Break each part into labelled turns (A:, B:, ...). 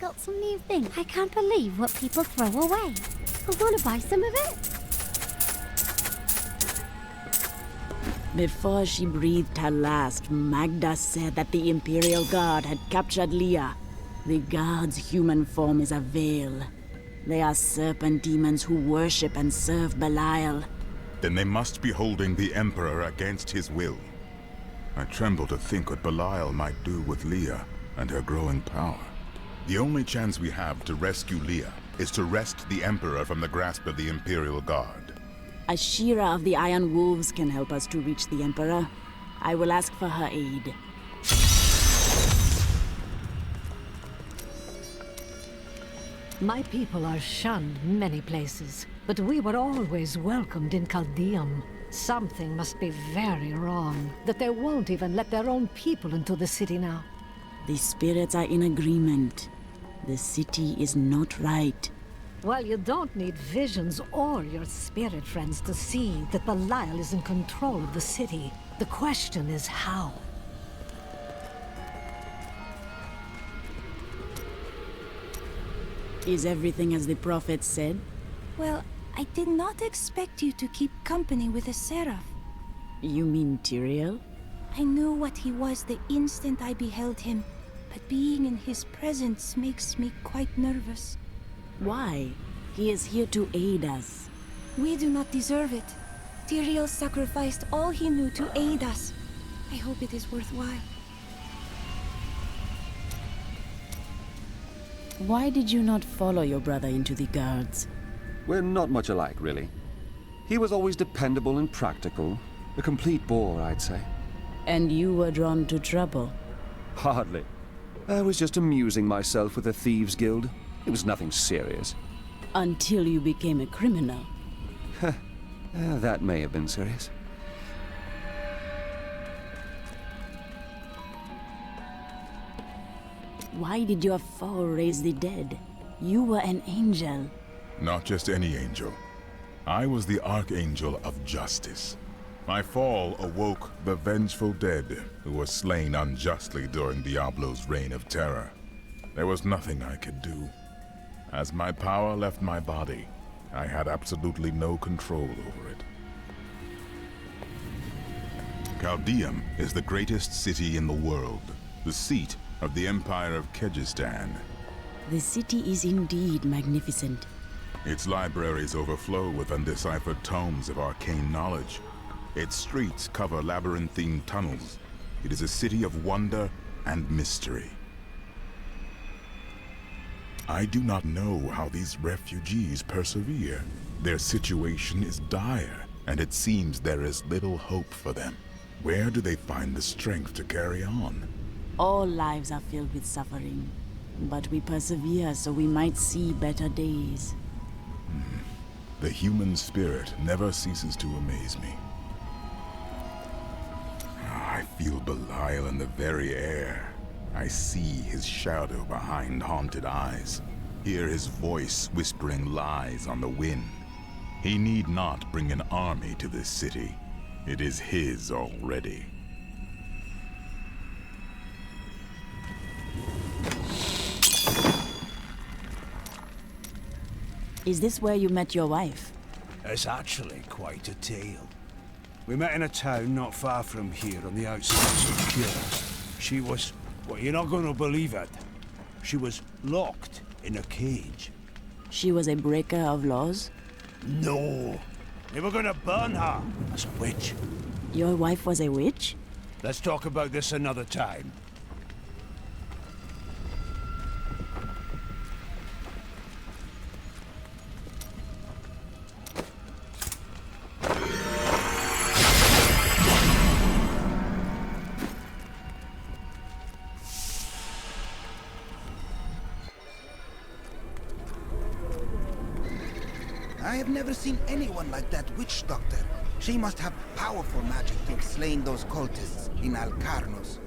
A: got some new thing. I can't believe what people throw away. I want to buy some of it.
B: Before she breathed her last, Magda said that the Imperial Guard had captured Leah. The Guard's human form is a veil. They are serpent demons who worship and serve Belial.
C: Then they must be holding the Emperor against his will. I tremble to think what Belial might do with Leah and her growing power. The only chance we have to rescue Leah is to wrest the Emperor from the grasp of the Imperial Guard.
B: A Shira of the Iron Wolves can help us to reach the Emperor. I will ask for her aid.
D: My people are shunned many places, but we were always welcomed in Caldeum. Something must be very wrong, that they won't even let their own people into the city now.
B: The spirits are in agreement. The city is not right.
D: Well, you don't need visions or your spirit friends to see that Belial is in control of the city. The question is how.
B: Is everything as the prophet said?
E: Well, I did not expect you to keep company with a seraph.
B: You mean Tyrael?
E: I knew what he was the instant I beheld him, but being in his presence makes me quite nervous.
B: Why? He is here to aid us.
E: We do not deserve it. Tyrael sacrificed all he knew to aid us. I hope it is worthwhile.
B: Why did you not follow your brother into the guards?
F: We're not much alike, really. He was always dependable and practical. A complete bore, I'd say.
B: And you were drawn to trouble?
F: Hardly. I was just amusing myself with the Thieves' Guild. It was nothing serious.
B: Until you became a criminal.
F: That may have been serious.
B: Why did your foe raise the dead? You were an angel.
C: Not just any angel. I was the Archangel of Justice. My fall awoke the vengeful dead who were slain unjustly during Diablo's reign of terror. There was nothing I could do. As my power left my body, I had absolutely no control over it. Caldeum is the greatest city in the world, the seat of the Empire of Kyrgyzstan.
B: The city is indeed magnificent.
C: Its libraries overflow with undeciphered tomes of arcane knowledge. Its streets cover labyrinthine tunnels. It is a city of wonder and mystery. I do not know how these refugees persevere. Their situation is dire, and it seems there is little hope for them. Where do they find the strength to carry on?
B: All lives are filled with suffering, but we persevere so we might see better days.
C: The human spirit never ceases to amaze me. I feel Belial in the very air. I see his shadow behind haunted eyes, hear his voice whispering lies on the wind. He need not bring an army to this city. It is his already.
B: Is this where you met your wife?
G: It's actually quite a tale. We met in a town not far from here on the outskirts of Kyrgyz. She was... well, you're not going to believe it. She was locked in a cage.
B: She was a breaker of laws?
G: No. They were going to burn her as a witch.
B: Your wife was a witch?
G: Let's talk about this another time.
H: I have never seen anyone like that witch doctor. She must have powerful magic to have slain those cultists in Alcarnos.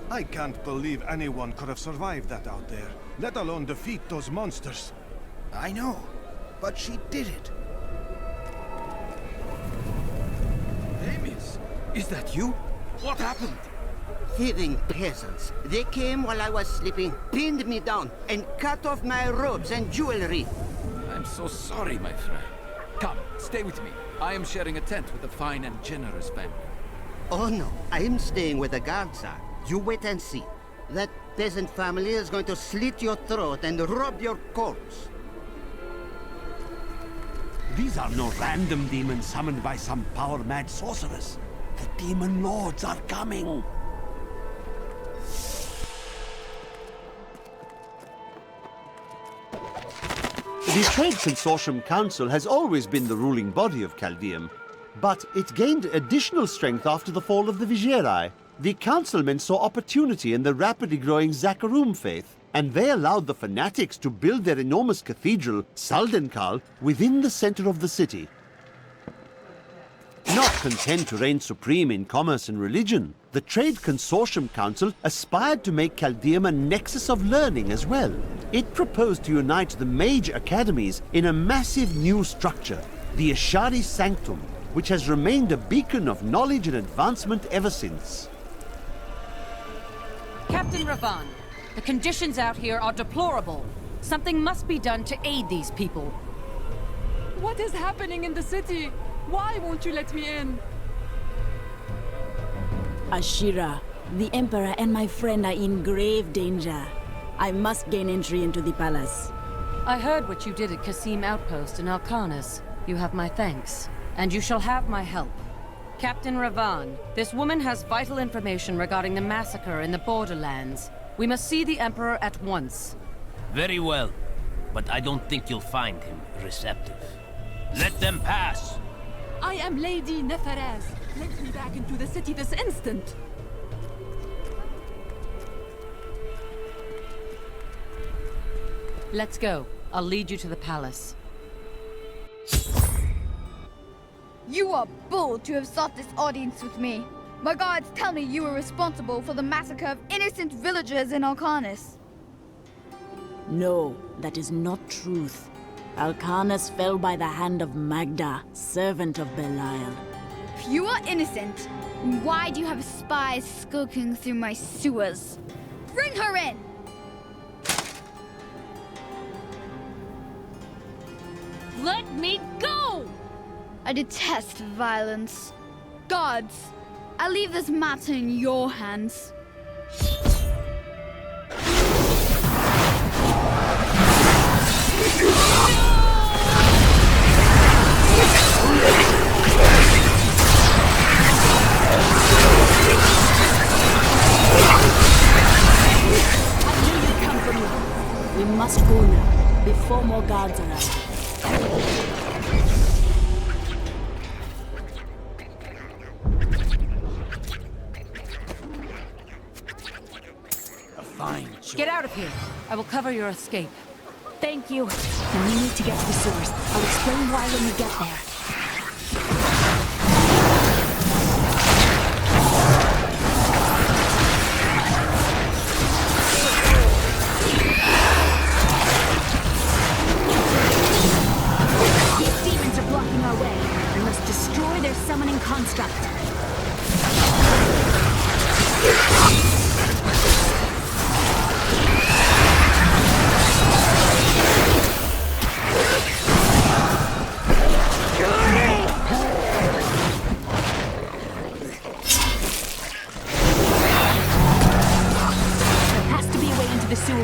I: I can't believe anyone could have survived that out there, let alone defeat those monsters.
H: I know, but she did it.
J: Amos, is that you? What happened? thieving peasants. They came while I was sleeping, pinned me down, and cut off my robes and jewelry.
K: I'm so sorry, my friend. Come, stay with me. I am sharing a tent with a fine and generous family.
J: Oh no, I'm staying with the guards are. You wait and see. That peasant family is going to slit your throat and rob your corpse.
G: These are no random demons summoned by some power-mad sorceress. The demon lords are coming.
L: The Trade Consortium Council has always been the ruling body of Caldeum, but it gained additional strength after the fall of the Vigieri. The councilmen saw opportunity in the rapidly growing Zakarum faith, and they allowed the fanatics to build their enormous cathedral, Saldenkal, within the center of the city. Not content to reign supreme in commerce and religion, the Trade Consortium Council aspired to make Caldeum a nexus of learning as well. It proposed to unite the mage academies in a massive new structure, the Ashari Sanctum, which has remained a beacon of knowledge and advancement ever since.
M: Captain Ravan, the conditions out here are deplorable. Something must be done to aid these people.
N: What is happening in the city? Why won't you let me in?
B: Ashira, the Emperor and my friend are in grave danger. I must gain entry into the palace.
M: I heard what you did at Qasim Outpost in Alcanis. You have my thanks, and you shall have my help. Captain Ravan, this woman has vital information regarding the massacre in the Borderlands. We must see the Emperor at once.
O: Very well, but I don't think you'll find him receptive. Let them pass!
N: I am Lady Neferez. Let me back into the city this instant.
M: Let's go. I'll lead you to the palace.
P: You are bold to have sought this audience with me. My guards tell me you were responsible for the massacre of innocent villagers in Alcanis.
B: No, that is not truth. Alcanis fell by the hand of Magda, servant of Belial.
P: If you are innocent, then why do you have spies skulking through my sewers? Bring her in!
A: Let me go!
P: I detest violence. Guards, I leave this matter in your hands.
B: We must go now, before more guards arrive.
M: Get out of here. I will cover your escape.
B: Thank you. Now we need to get to the sewers. I'll explain why when we get there.
A: These demons are blocking our way. We must destroy their summoning construct.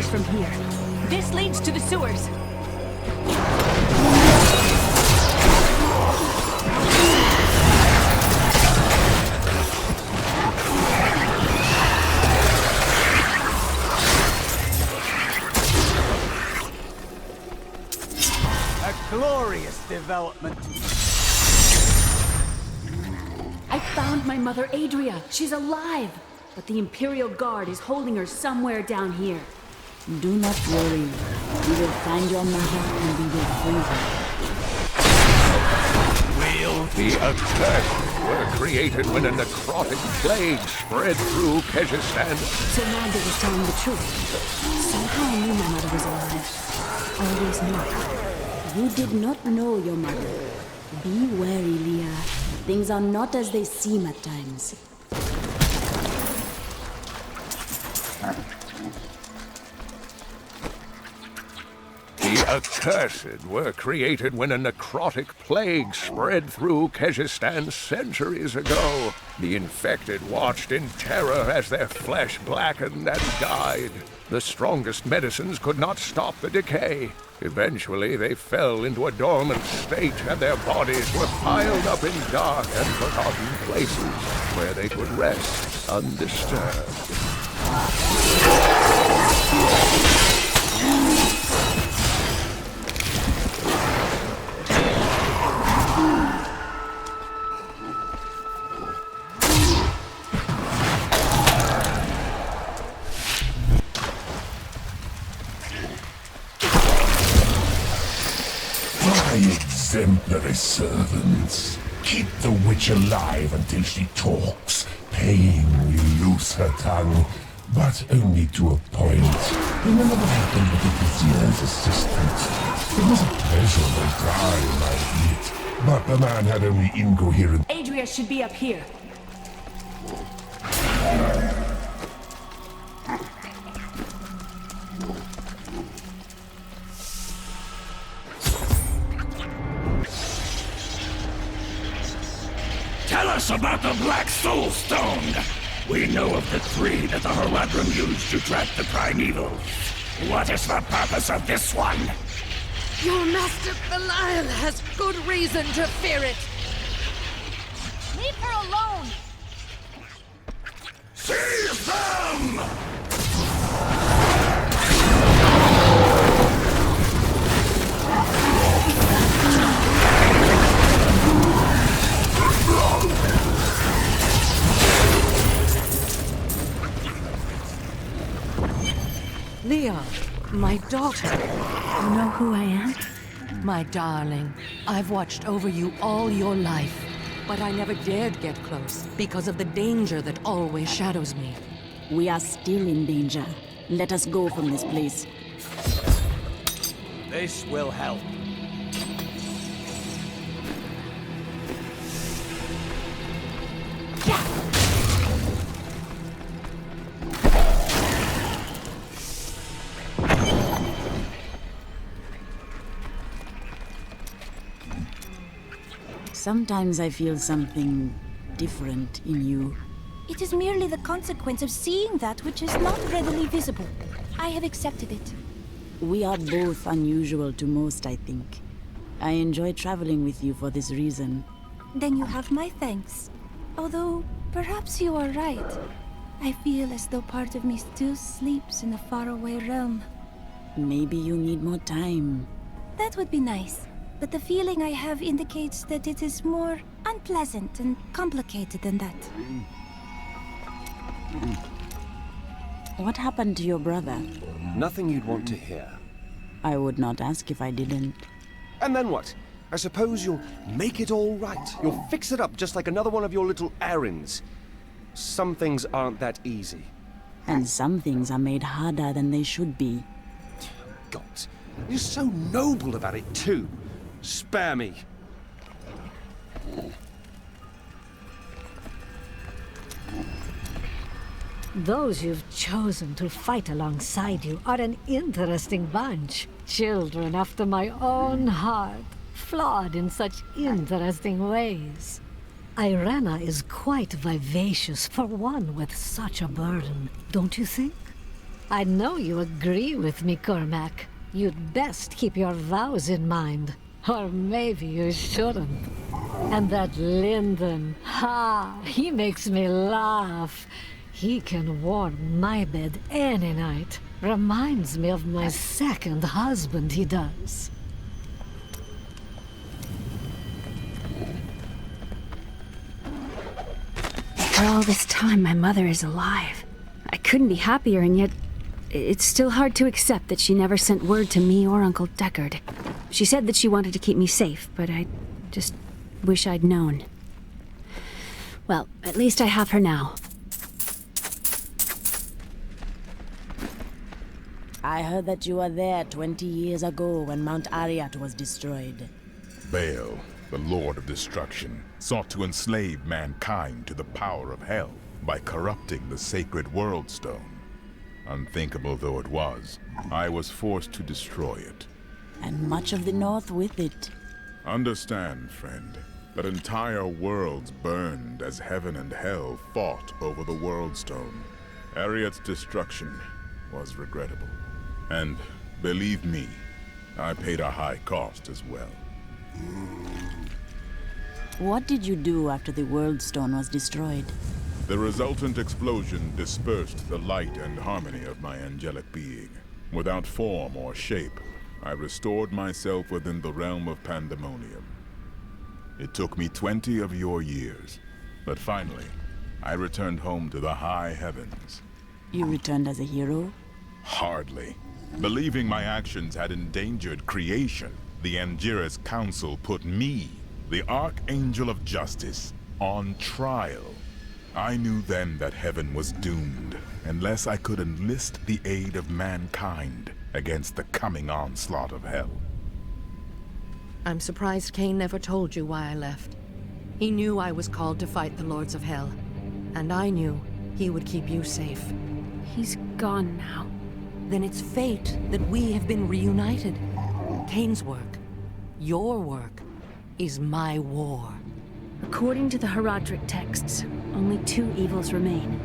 B: From here. This leads to the sewers.
G: A glorious development.
B: I found my mother Adria. She's alive. But the Imperial Guard is holding her somewhere down here. Do not worry. We will find your mother and we will free her.
Q: The Accursed were created when a necrotic plague spread through Kyrgyzstan.
B: So Magda was telling the truth. Somehow I knew my mother was alive. Always knew. You did not know your mother. Be wary, Leah. Things are not as they seem at times.
Q: The accursed were created when a necrotic plague spread through Kyrgyzstan centuries ago. The infected watched in terror as their flesh blackened and died. The strongest medicines could not stop the decay. Eventually, they fell into a dormant state, and their bodies were piled up in dark and forgotten places where they could rest undisturbed.
R: Exemplary servants. Keep the witch alive until she talks. Pain will loose her tongue, but only to a point. Remember what happened with the Vizier's assistant? It was a pleasurable time, I admit, but the man had only incoherent...
S: Adria should be up here.
R: Tell us about the Black Soul Stone! We know of the 3 that the Horadrim used to track the primeval. What is the purpose of this one?
T: Your master Belial has good reason to fear it.
P: Leave her alone!
R: Seize them!
M: Leah, my daughter.
A: You know who I am?
M: My darling, I've watched over you all your life, but I never dared get close because of the danger that always shadows me.
B: We are still in danger. Let us go from this place.
K: This will help.
B: Sometimes I feel something different in you.
E: It is merely the consequence of seeing that which is not readily visible. I have accepted it.
B: We are both unusual to most, I think. I enjoy traveling with you for this reason.
E: Then you have my thanks. Although, perhaps you are right. I feel as though part of me still sleeps in a faraway realm.
B: Maybe you need more time.
E: That would be nice. But the feeling I have indicates that it is more unpleasant and complicated than that.
B: What happened to your brother?
F: Nothing you'd want to hear.
B: I would not ask if I didn't.
F: And then what? I suppose you'll make it all right. You'll fix it up just like another one of your little errands. Some things aren't that easy.
B: And some things are made harder than they should be.
F: God, you're so noble about it too. Spare me.
D: Those you've chosen to fight alongside you are an interesting bunch. Children after my own heart, flawed in such interesting ways. Irena is quite vivacious for one with such a burden, don't you think? I know you agree with me, Cormac. You'd best keep your vows in mind. Or maybe you shouldn't. And that Lyndon, he makes me laugh. He can warm my bed any night. Reminds me of my second husband, he does.
A: After all this time, my mother is alive. I couldn't be happier, and yet it's still hard to accept that she never sent word to me or Uncle Deckard. She said that she wanted to keep me safe, but I just wish I'd known. Well, at least I have her now.
B: I heard that you were there 20 years ago when Mount Ariat was destroyed.
C: Baal, the Lord of Destruction, sought to enslave mankind to the power of hell by corrupting the sacred World Stone. Unthinkable though it was, I was forced to destroy it.
B: And much of the North with it.
C: Understand, friend, that entire worlds burned as heaven and hell fought over the World Stone. Ariad's destruction was regrettable. And, believe me, I paid a high cost as well.
B: What did you do after the World Stone was destroyed?
C: The resultant explosion dispersed the light and harmony of my angelic being. Without form or shape, I restored myself within the realm of pandemonium. It took me 20 of your years, but finally, I returned home to the high heavens.
B: You returned as a hero?
C: Hardly. Believing my actions had endangered creation, the Angiras Council put me, the Archangel of Justice, on trial. I knew then that heaven was doomed, unless I could enlist the aid of mankind against the coming onslaught of hell.
T: I'm surprised Cain never told you why I left. He knew I was called to fight the Lords of Hell, and I knew he would keep you safe.
A: He's gone now.
T: Then it's fate that we have been reunited. Cain's work, your work, is my war.
A: According to the Horadrim texts, only 2 evils remain.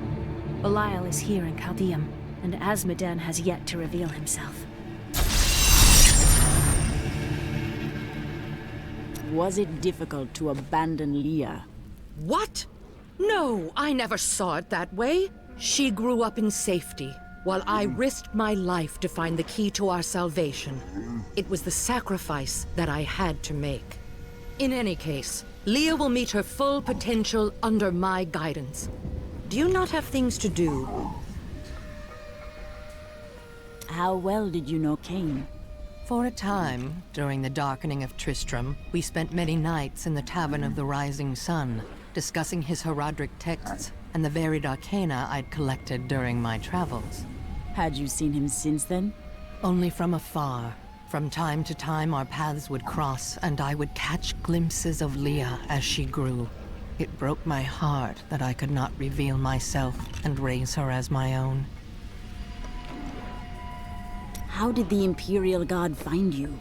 A: Belial is here in Chaldeum, and Azmodan has yet to reveal himself.
B: Was it difficult to abandon Leah?
T: What? No, I never saw it that way. She grew up in safety, while I risked my life to find the key to our salvation. It was the sacrifice that I had to make. In any case, Leah will meet her full potential under my guidance. Do you not have things to do?
B: How well did you know Cain?
T: For a time, during the darkening of Tristram, we spent many nights in the Tavern of the Rising Sun, discussing his Horadrim texts and the varied arcana I'd collected during my travels.
B: Had you seen him since then?
T: Only from afar. From time to time, our paths would cross, and I would catch glimpses of Leah as she grew. It broke my heart that I could not reveal myself and raise her as my own.
B: How did the Imperial Guard find you?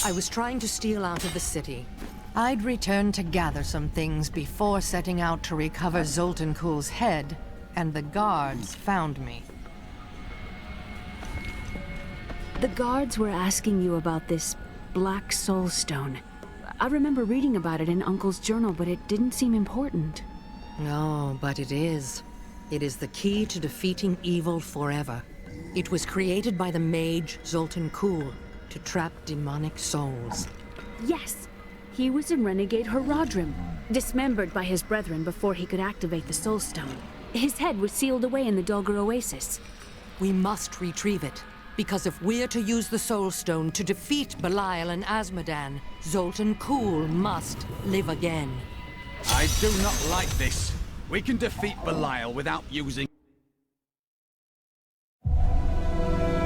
T: I was trying to steal out of the city. I'd returned to gather some things before setting out to recover Zoltan Kuhl's head, and the guards found me.
A: The guards were asking you about this Black Soul Stone. I remember reading about it in Uncle's journal, but it didn't seem important.
T: No, but it is. It is the key to defeating evil forever. It was created by the mage Zoltan Kuhl to trap demonic souls.
A: Yes, he was a renegade Horadrim, dismembered by his brethren before he could activate the Soul Stone. His head was sealed away in the Dulgar Oasis.
T: We must retrieve it, because if we're to use the Soul Stone to defeat Belial and Azmodan, Zoltan Kuhl must live again.
K: I do not like this. We can defeat Belial without using...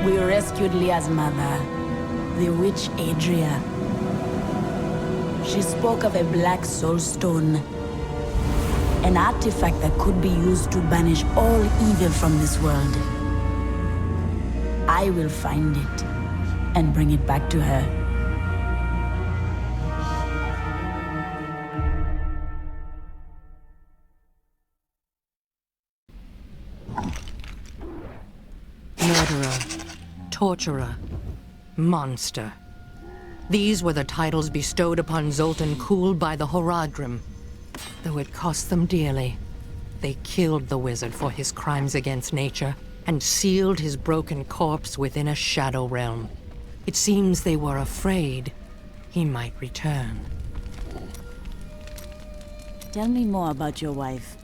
B: We rescued Leah's mother, the witch Adria. She spoke of a black soul stone, an artifact that could be used to banish all evil from this world. I will find it and bring it back to her.
T: Murderer, torturer, monster. These were the titles bestowed upon Zoltan Kuhl by the Horadrim. Though it cost them dearly, they killed the wizard for his crimes against nature and sealed his broken corpse within a shadow realm. It seems they were afraid he might return.
B: Tell me more about your wife.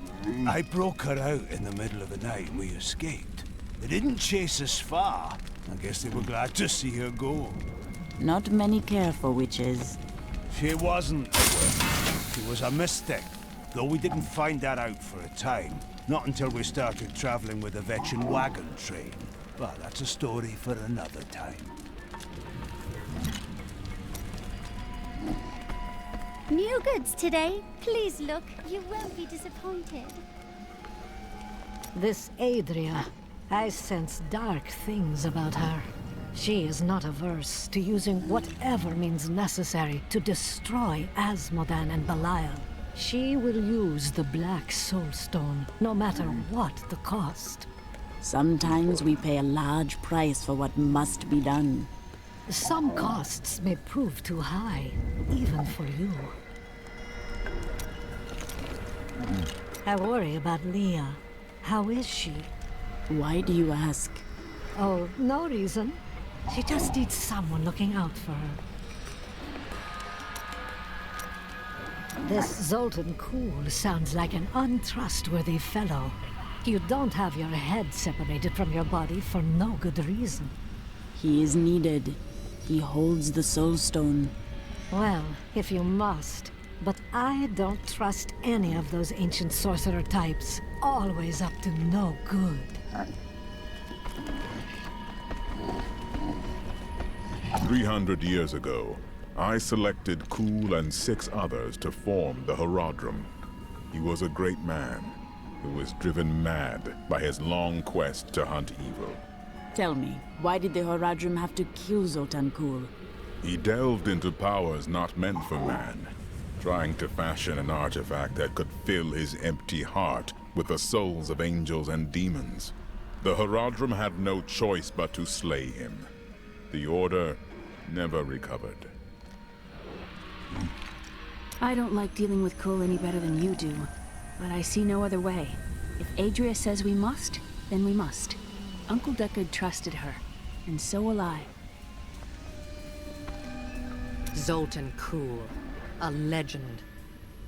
G: I broke her out in the middle of the night and we escaped. They didn't chase us far. I guess they were glad to see her go.
B: Not many care for witches.
G: She wasn't. She was a mystic. Though we didn't find that out for a time. Not until we started traveling with the Vetchin wagon train. But that's a story for another time.
S: New goods today. Please look. You won't be disappointed.
D: This Adria. I sense dark things about her. She is not averse to using whatever means necessary to destroy Asmodan and Belial. She will use the Black Soulstone, no matter what the cost.
B: Sometimes we pay a large price for what must be done.
D: Some costs may prove too high, even for you. I worry about Leah. How is she?
B: Why do you ask?
D: Oh, no reason. She just needs someone looking out for her. This Zoltan Kuhl sounds like an untrustworthy fellow. You don't have your head separated from your body for no good reason.
B: He is needed. He holds the Soulstone.
D: Well, if you must. But I don't trust any of those ancient sorcerer types. Always up to no good.
C: 300 years ago, I selected Kuhl and 6 others to form the Horadrim. He was a great man who was driven mad by his long quest to hunt evil.
B: Tell me, why did the Horadrim have to kill Zoltan Kuhl?
C: He delved into powers not meant for man, trying to fashion an artifact that could fill his empty heart with the souls of angels and demons. The Horadrim had no choice but to slay him. The Order never recovered.
A: I don't like dealing with Kuhl any better than you do, but I see no other way. If Adria says we must, then we must. Uncle Deckard trusted her, and so will I.
T: Zoltan Kuhl, a legend.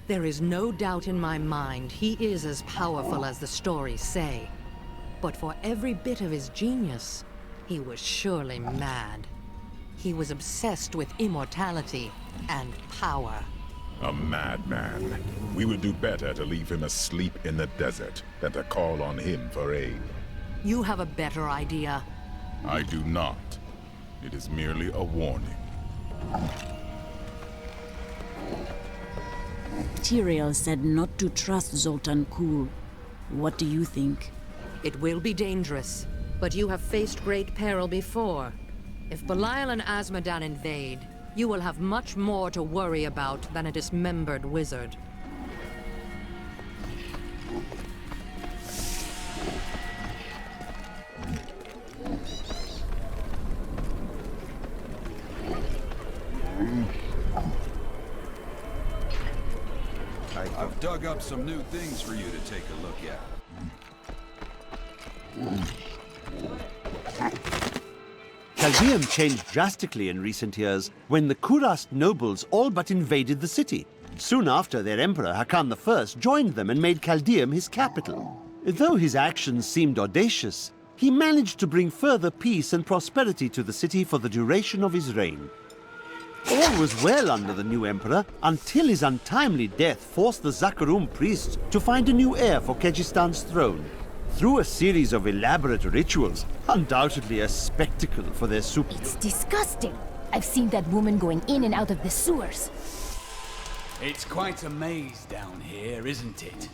T: There is no doubt in my mind he is as powerful as the stories say. But for every bit of his genius, he was surely mad. He was obsessed with immortality and power.
C: A madman. We would do better to leave him asleep in the desert than to call on him for aid.
T: You have a better idea.
C: I do not. It is merely a warning.
B: Tyrael said not to trust Zoltan Kuhl. What do you think?
T: It will be dangerous, but you have faced great peril before. If Belial and Asmodan invade, you will have much more to worry about than a dismembered wizard.
K: I've dug up some new things for you to take a look at.
L: Caldeum changed drastically in recent years when the Kurast nobles all but invaded the city. Soon after, their emperor, Hakan I, joined them and made Caldeum his capital. Though his actions seemed audacious, he managed to bring further peace and prosperity to the city for the duration of his reign. All was well under the new emperor until his untimely death forced the Zakarum priests to find a new heir for Kejistan's throne. Through a series of elaborate rituals, undoubtedly a spectacle for their
U: It's disgusting. I've seen that woman going in and out of the sewers.
V: It's quite a maze down here, isn't it?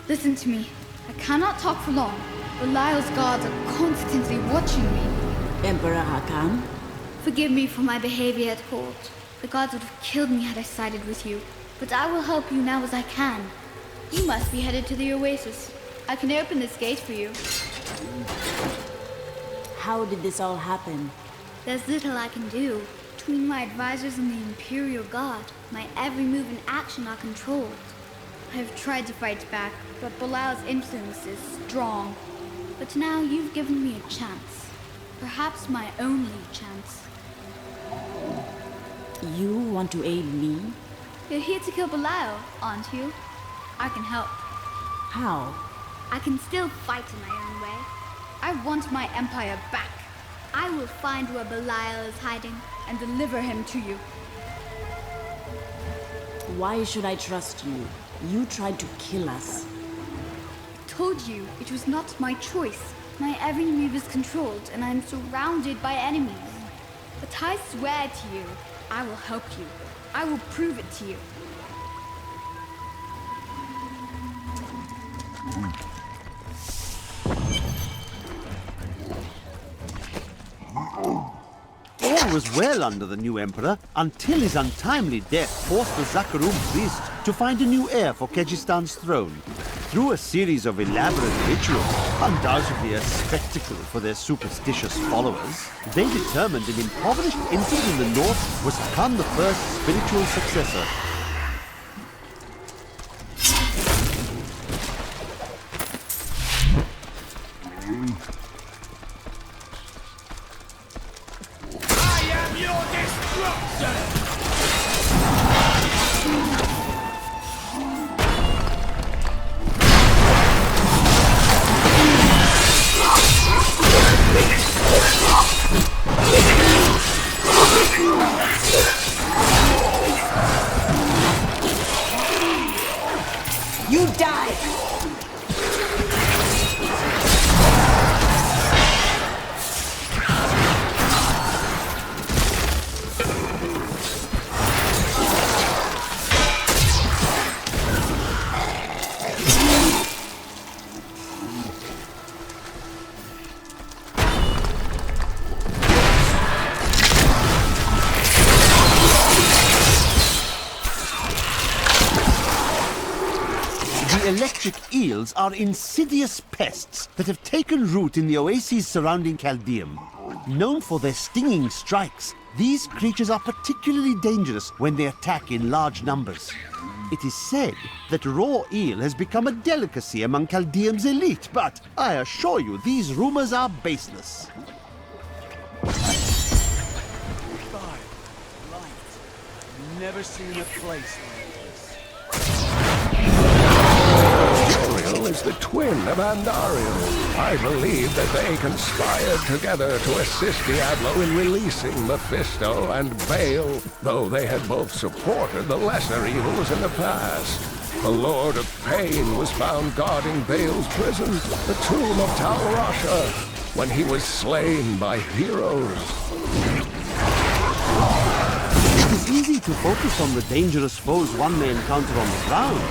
P: Listen to me. I cannot talk for long. Belial's guards are constantly watching me.
B: Emperor Hakan?
P: Forgive me for my behavior at court. The gods would have killed me had I sided with you. But I will help you now as I can. You must be headed to the Oasis. I can open this gate for you.
B: How did this all happen?
P: There's little I can do. Between my advisors and the Imperial Guard, my every move and action are controlled. I have tried to fight back, but Belial's influence is strong. But now you've given me a chance. Perhaps my only chance.
B: You want to aid me?
P: You're here to kill Belial, aren't you? I can help.
B: How?
P: I can still fight in my own way. I want my empire back. I will find where Belial is hiding and deliver him to you.
B: Why should I trust you? You tried to kill us.
P: I told you it was not my choice. My every move is controlled and I am surrounded by enemies. But I swear to you, I will help you. I will prove it to you.
L: All was well under the new emperor until his untimely death forced the Zakharum priest to find a new heir for Kejistan's throne. Through a series of elaborate rituals, undoubtedly a spectacle for their superstitious followers, they determined an impoverished infant in the north was to become the first spiritual successor.
H: You die!
L: Electric eels are insidious pests that have taken root in the oases surrounding Caldeum. Known for their stinging strikes, these creatures are particularly dangerous when they attack in large numbers. It is said that raw eel has become a delicacy among Caldeum's elite, but I assure you these rumors are baseless.
G: Never seen a place like this.
Q: Uriel is the twin of Andariel. I believe that they conspired together to assist Diablo in releasing Mephisto and Baal, though they had both supported the lesser evils in the past. The Lord of Pain was found guarding Baal's prison, the tomb of Tal Rasha, when he was slain by heroes.
L: It is easy to focus on the dangerous foes one may encounter on the ground,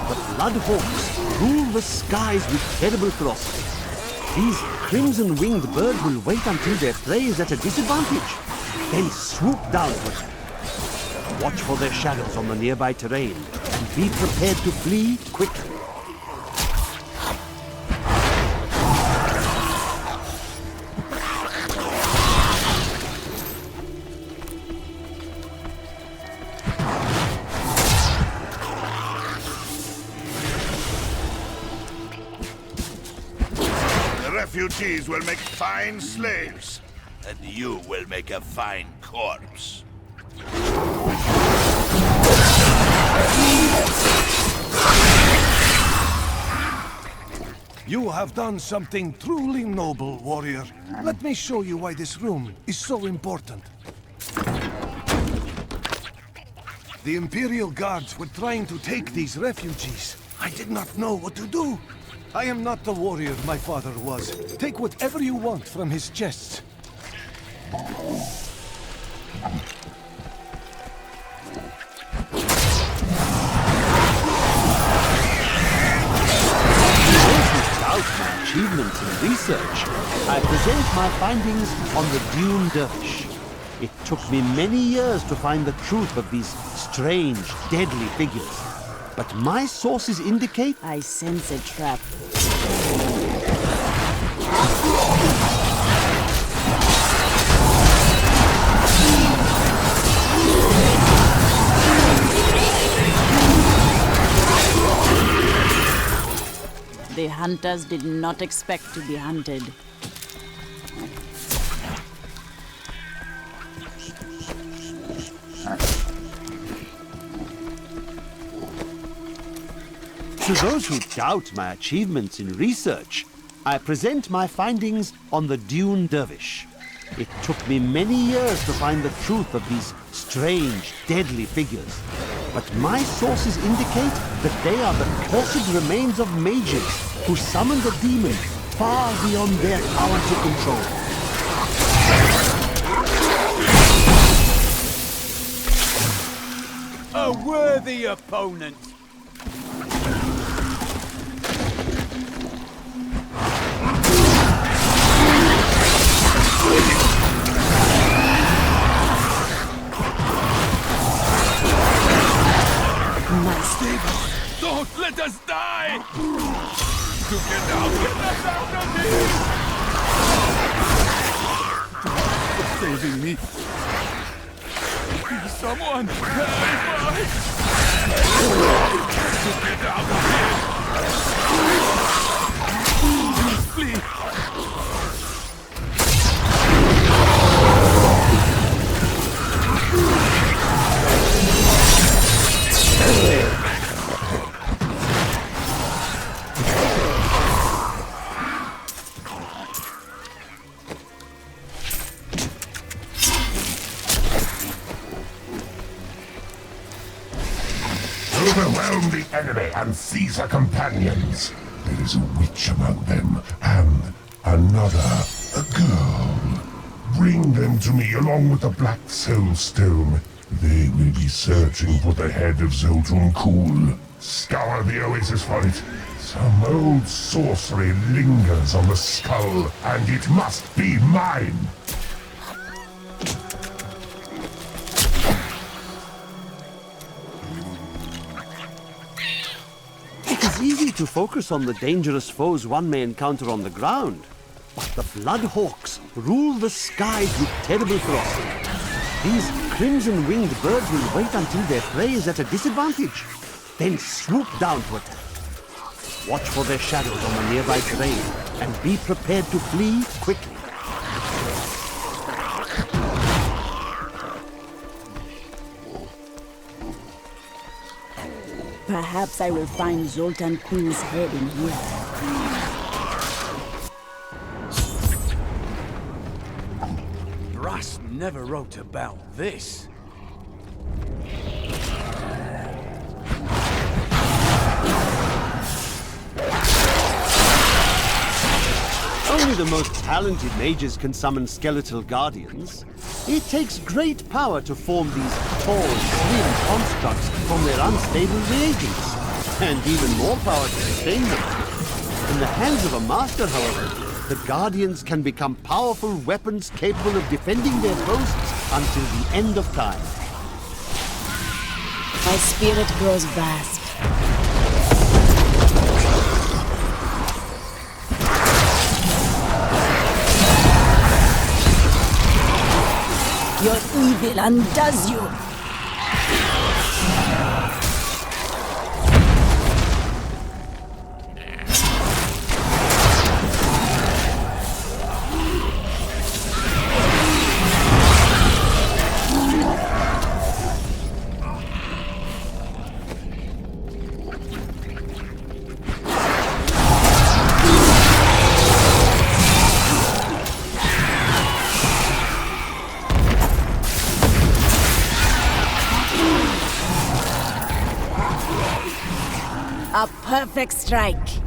L: but Bloodhawks rule the skies with terrible ferocity. These crimson-winged birds will wait until their prey is at a disadvantage, then swoop down for it. Watch for their shadows on the nearby terrain, and be prepared to flee quickly.
I: Refugees will make fine slaves, and you will make a fine corpse.
G: You have done something truly noble, warrior. Let me show you why this room is so important. The Imperial Guards were trying to take these refugees. I did not know what to do. I am not the warrior my father was. Take whatever you want from his chests.
L: Without my achievements in research, I present my findings on the Dune Dervish. It took me many years to find the truth of these strange, deadly figures. But my sources indicate...
B: I sense a trap. The hunters did not expect to be hunted.
L: To those who doubt my achievements in research, I present my findings on the Dune Dervish. It took me many years to find the truth of these strange, deadly figures. But my sources indicate that they are the cursed remains of mages who summoned a demon far beyond their power to control.
V: worthy opponent.
I: Don't let us die! To get out! Get us out of here! For saving me. Please, someone, help us! To get out of here! Please, flee!
R: Overwhelm the enemy and seize her companions. There is a witch among them, and another, a girl. Bring them to me along with the Black Soul Stone. They will be searching for the head of Zoltan Kuhl. Scour the oasis for it. Some old sorcery lingers on the skull, and it must be mine.
L: It is easy to focus on the dangerous foes one may encounter on the ground, but the Bloodhawks rule the skies with terrible ferocity. These crimson-winged birds will wait until their prey is at a disadvantage, then swoop down to attack. Watch for their shadows on the nearby terrain, and be prepared to flee quickly.
B: Perhaps I will find Zoltan Kuhl's head in here.
V: Rust never wrote about this.
L: Only the most talented mages can summon skeletal guardians. It takes great power to form these tall, slim constructs from their unstable reagents, and even more power to sustain them. In the hands of a master, however, the guardians can become powerful weapons capable of defending their posts until the end of time.
B: My spirit grows vast. Your evil undoes you. A perfect strike.
V: Who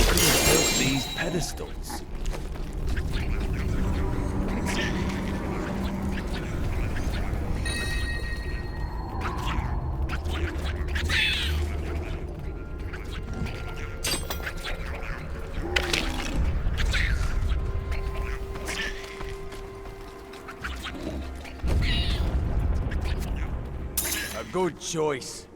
V: could have built these pedestals? Good choice.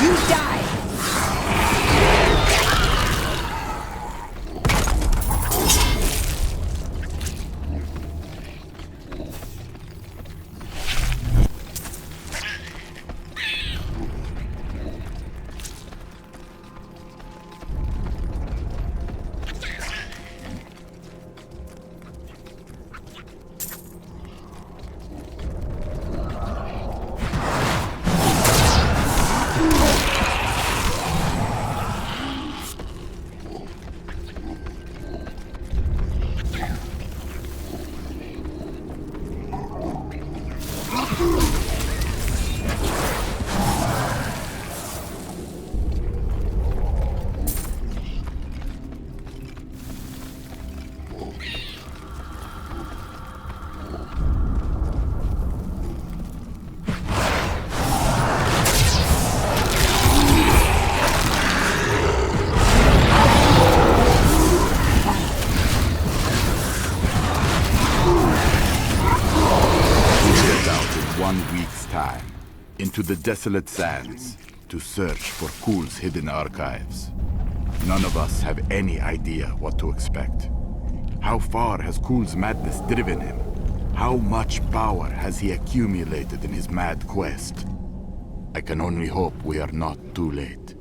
H: You die!
J: Into the desolate sands to search for Kul's hidden archives. None of us have any idea what to expect. How far has Kul's madness driven him? How much power has he accumulated in his mad quest? I can only hope we are not too late.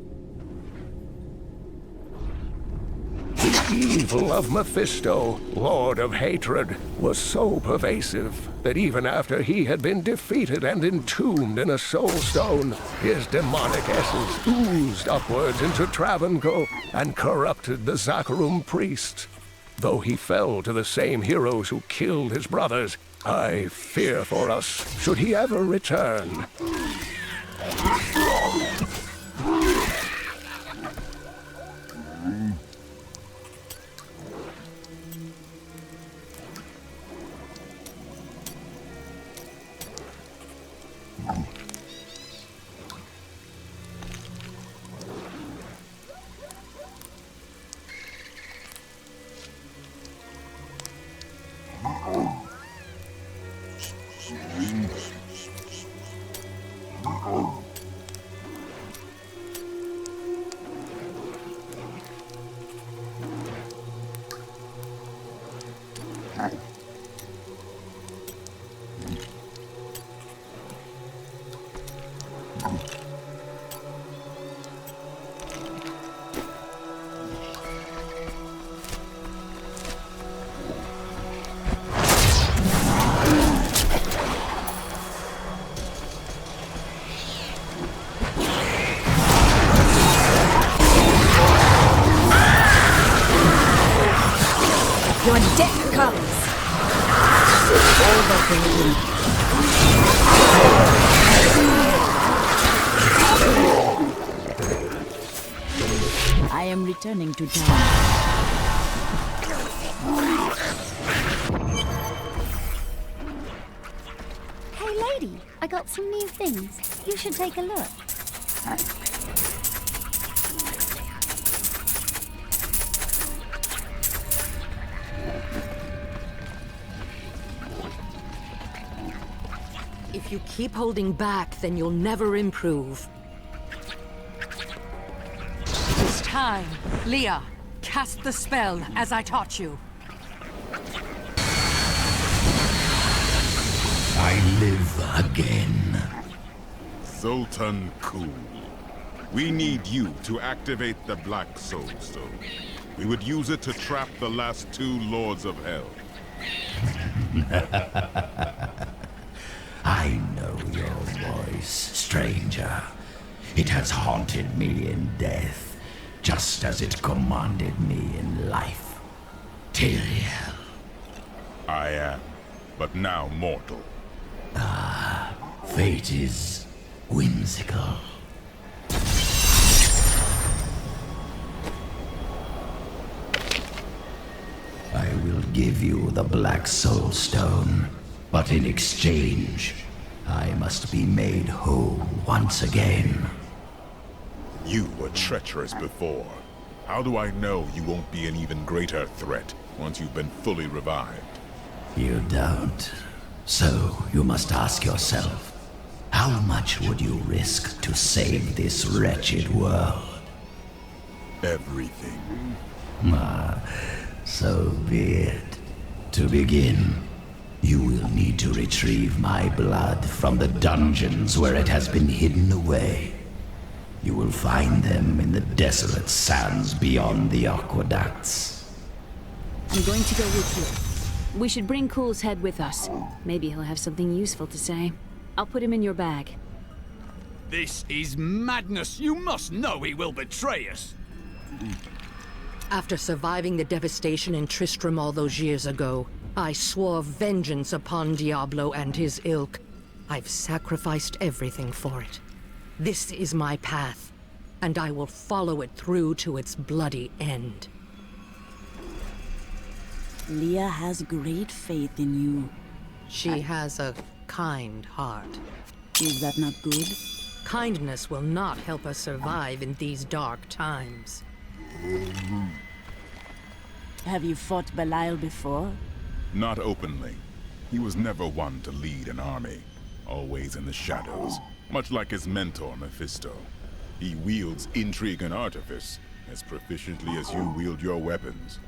Q: The evil of Mephisto, Lord of Hatred, was so pervasive that even after he had been defeated and entombed in a soul stone, his demonic essence oozed upwards into Travancore and corrupted the Zakharum priests. Though he fell to the same heroes who killed his brothers, I fear for us should he ever return.
H: Your death comes!
B: I am returning to town.
S: Hey lady, I got some new things. You should take a look.
T: If you keep holding back, then you'll never improve. It's time. Leah, cast the spell as I taught you.
R: I live again.
C: Zoltan Kul. We need you to activate the Black Soul Stone. We would use it to trap the last two Lords of Hell.
R: I know your voice, stranger. It has haunted me in death, just as it commanded me in life. Tyrael.
C: I am, but now mortal.
R: Ah, fate is whimsical. I will give you the Black Soul Stone, but in exchange, I must be made whole once again.
C: You were treacherous before. How do I know you won't be an even greater threat once you've been fully revived?
R: You don't. So you must ask yourself,
N: How much would you risk to save this wretched world?
C: Everything.
N: So be it. To begin, you will need to retrieve my blood from the dungeons where it has been hidden away. You will find them in the desolate sands beyond the aqueducts.
A: I'm going to go with you. We should bring Cool's head with us. Maybe he'll have something useful to say. I'll put him in your bag.
V: This is madness. You must know he will betray us.
T: After surviving the devastation in Tristram all those years ago, I swore vengeance upon Diablo and his ilk. I've sacrificed everything for it. This is my path, and I will follow it through to its bloody end.
B: Leah has great faith in you.
T: She has a kind heart.
B: Is that not good?
T: Kindness will not help us survive in these dark times.
B: Have you fought Belial before?
C: Not openly. He was never one to lead an army. Always in the shadows, much like his mentor, Mephisto. He wields intrigue and artifice as proficiently as you wield your weapons.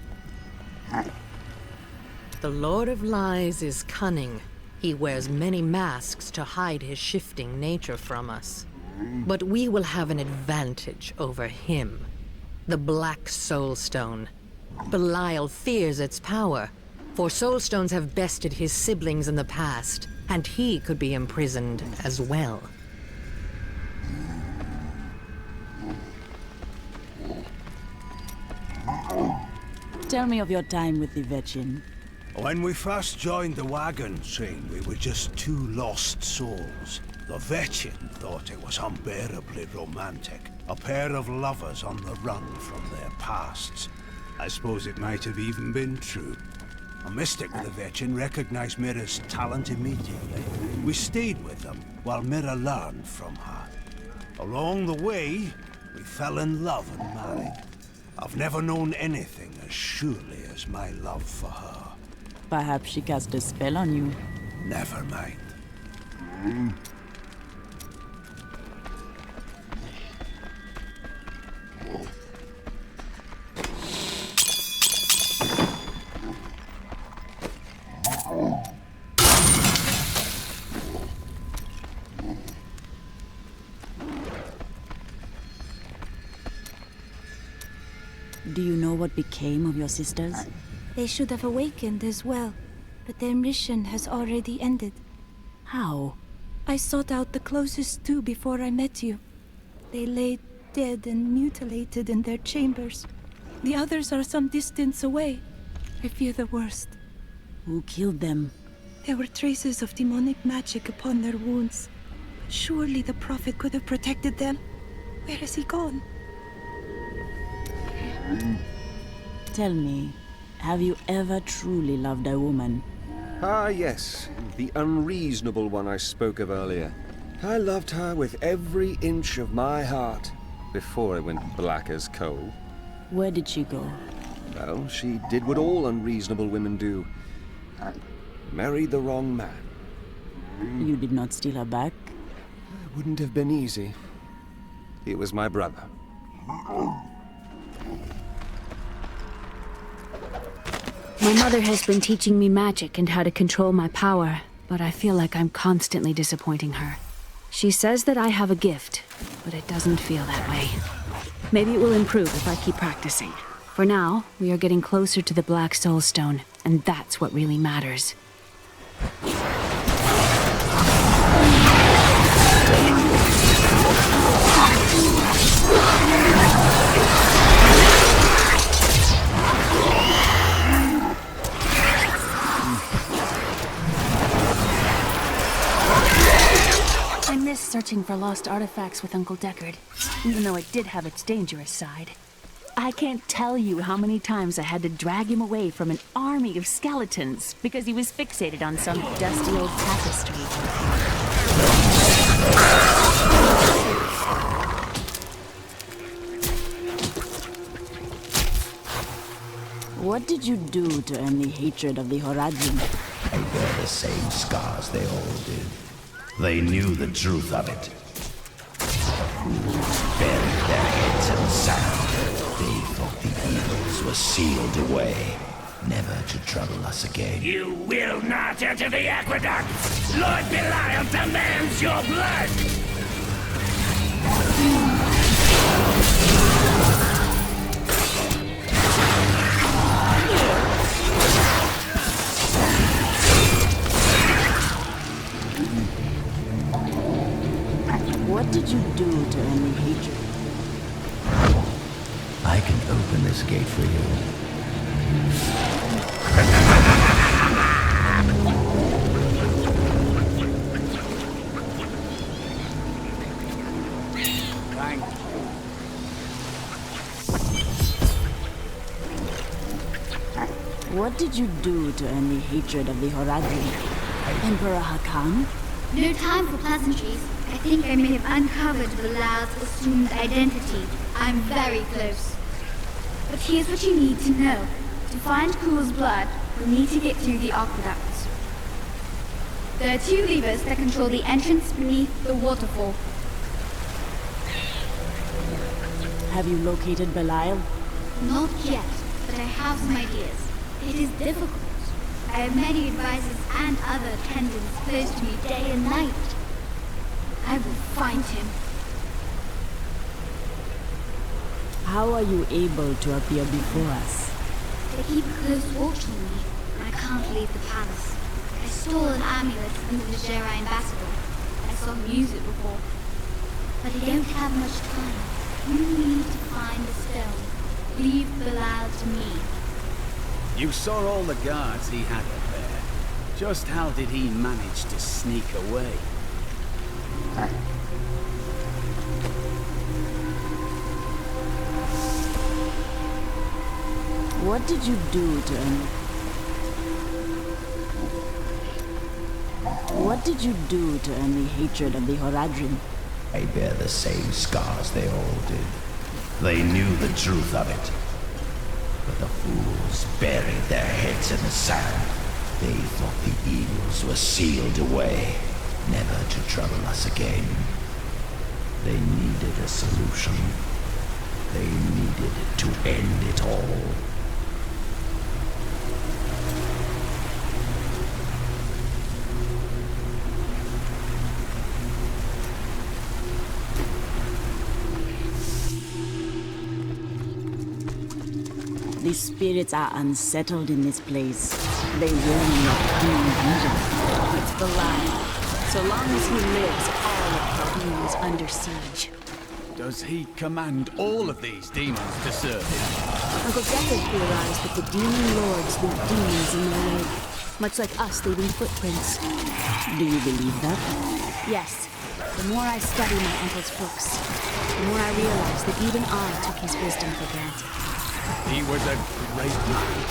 T: The Lord of Lies is cunning. He wears many masks to hide his shifting nature from us. But we will have an advantage over him. The Black Soul Stone. Belial fears its power, for Soul Stones have bested his siblings in the past, and he could be imprisoned as well.
B: Tell me of your time with the Vetchin.
G: When we first joined the wagon train, we were just two lost souls. The Vetchin thought it was unbearably romantic. A pair of lovers on the run from their pasts. I suppose it might have even been true. A mystic with the Vetchin recognized Mira's talent immediately. We stayed with them while Mira learned from her. Along the way, we fell in love and married. I've never known anything as surely as my love for her.
B: Perhaps she cast a spell on you.
G: Never mind.
B: Do you know what became of your sisters?
E: They should have awakened as well, but their mission has already ended.
B: How?
E: I sought out the closest two before I met you. They lay dead and mutilated in their chambers. The others are some distance away. I fear the worst.
B: Who killed them?
E: There were traces of demonic magic upon their wounds. But surely the Prophet could have protected them. Where has he gone?
B: Tell me, have you ever truly loved a woman?
F: Ah, yes. The unreasonable one I spoke of earlier. I loved her with every inch of my heart, before it went black as coal.
B: Where did she go?
F: Well, she did what all unreasonable women do. Married the wrong man.
B: You did not steal her back?
F: It wouldn't have been easy. He was my brother.
A: My mother has been teaching me magic and how to control my power, but I feel like I'm constantly disappointing her. She says that I have a gift, but it doesn't feel that way. Maybe it will improve if I keep practicing. For now, we are getting closer to the Black Soul Stone, and that's what really matters. I miss searching for lost artifacts with Uncle Deckard, even though it did have its dangerous side. I can't tell you how many times I had to drag him away from an army of skeletons because he was fixated on some dusty old tapestry.
B: What did you do to earn the hatred of the Horadrim?
N: I bear the same scars they all did. They knew the truth of it. Fools buried their heads in the sand. They thought the evils were sealed away, never to trouble us again.
R: You will not enter the aqueduct! Lord Belial demands your blood!
B: What did you do to earn the hatred?
N: I can open this gate for you.
V: Thank you.
B: What did you do to earn the hatred of the Horadrim? Emperor Hakan?
P: No time for pleasantries. I think I may have uncovered Belial's assumed identity. I'm very close. But here's what you need to know. To find Kuhl's blood, we'll need to get through the aqueducts. There are 2 levers that control the entrance beneath the waterfall.
B: Have you located Belial?
P: Not yet, but I have some ideas. It is difficult. I have many advisors and other attendants close to me day and night. I will find him.
B: How are you able to appear before us?
P: They keep close watch on me, and I can't leave the palace. I stole an amulet from the Vigeri ambassador. I saw him use it before. But I don't have much time. You need to find the stone. Leave Belial to me.
V: You saw all the guards he had up there. Just how did he manage to sneak away?
B: What did you do to earn? What did you do to earn the hatred of the Horadrim?
N: I bear the same scars they all did. They knew the truth of it. But the fools buried their heads in the sand. They thought the evils were sealed away, never to trouble us again. They needed a solution. They needed to end it all.
B: The spirits are unsettled in this place. They warn of coming vengeance. It's Belial. So long as he lives, all of Kamyr is under siege.
V: Does he command all of these demons to serve him?
A: Uncle Deckard theorized that the demon lords leave demons in their wake, much like us leaving footprints.
B: Do you believe that?
A: Yes. The more I study my uncle's books, the more I realize that even I took his wisdom for granted.
V: He was a great man.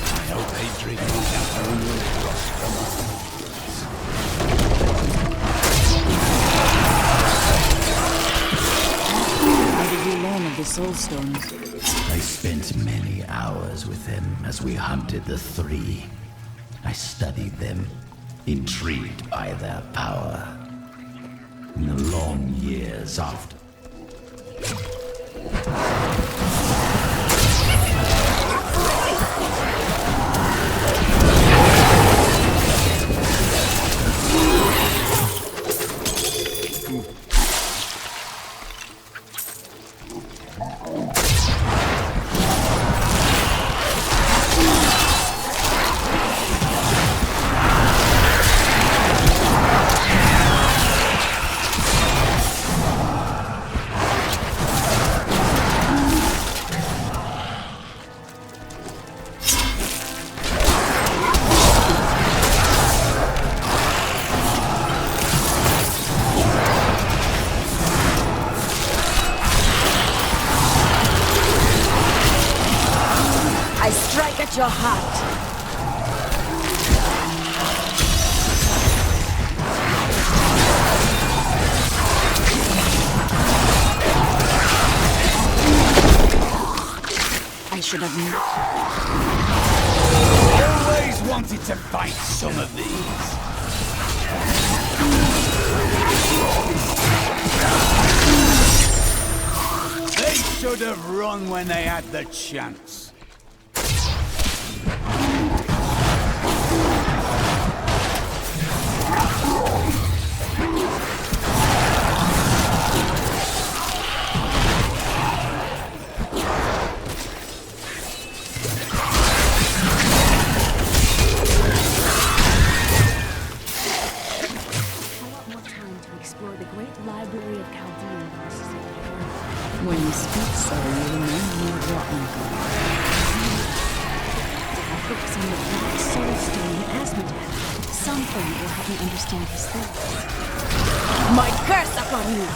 V: I hope Adrian will prosper.
B: How did you learn of the Soul Stones?
N: I spent many hours with them as we hunted the 3. I studied them, intrigued by their power. In the long years after...
H: I strike at your heart.
B: I should have known.
V: Always wanted to fight some of these. They should have run when they had the chance.
B: When you speak so, you remain more rotten.
A: I focus on the Black Soul Stone in Asmodeath. Something will help me understand his thoughts.
H: My curse upon you!